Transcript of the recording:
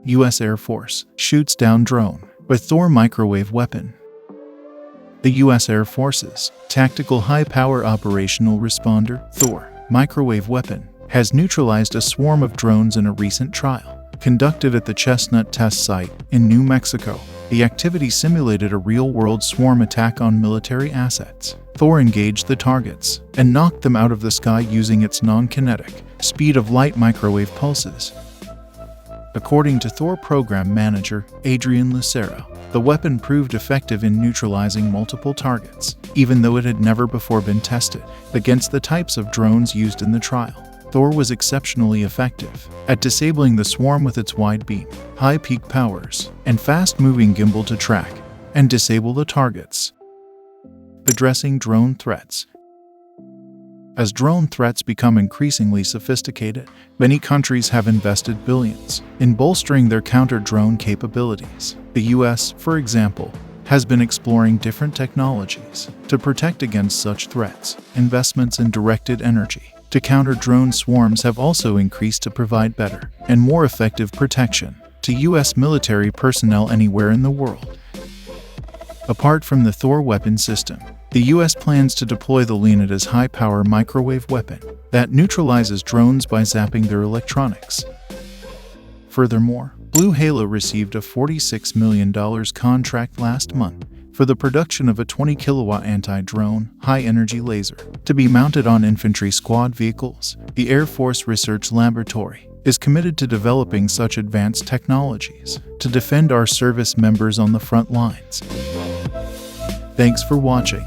U.S. Air Force shoots down drone with THOR microwave weapon. The U.S. Air Force's Tactical High-Power Operational Responder (THOR) microwave weapon has neutralized a swarm of drones in a recent trial conducted at the Chestnut Test Site in New Mexico. The activity simulated a real-world swarm attack on military assets. THOR engaged the targets and knocked them out of the sky using its non-kinetic, speed-of-light microwave pulses. According to THOR program manager Adrian Lucero, the weapon proved effective in neutralizing multiple targets, even though it had never before been tested against the types of drones used in the trial. THOR was exceptionally effective at disabling the swarm with its wide beam, high peak powers, and fast-moving gimbal to track and disable the targets. Addressing drone threats. As drone threats become increasingly sophisticated, many countries have invested billions in bolstering their counter-drone capabilities. The U.S., for example, has been exploring different technologies to protect against such threats. Investments in directed energy to counter drone swarms have also increased to provide better and more effective protection to U.S. military personnel anywhere in the world. Apart from the THOR weapon system, the U.S. plans to deploy the Leonidas high-power microwave weapon that neutralizes drones by zapping their electronics. Furthermore, Blue Halo received a $46 million contract last month for the production of a 20-kilowatt anti-drone, high-energy laser to be mounted on infantry squad vehicles. The Air Force Research Laboratory is committed to developing such advanced technologies to defend our service members on the front lines. Thanks for watching.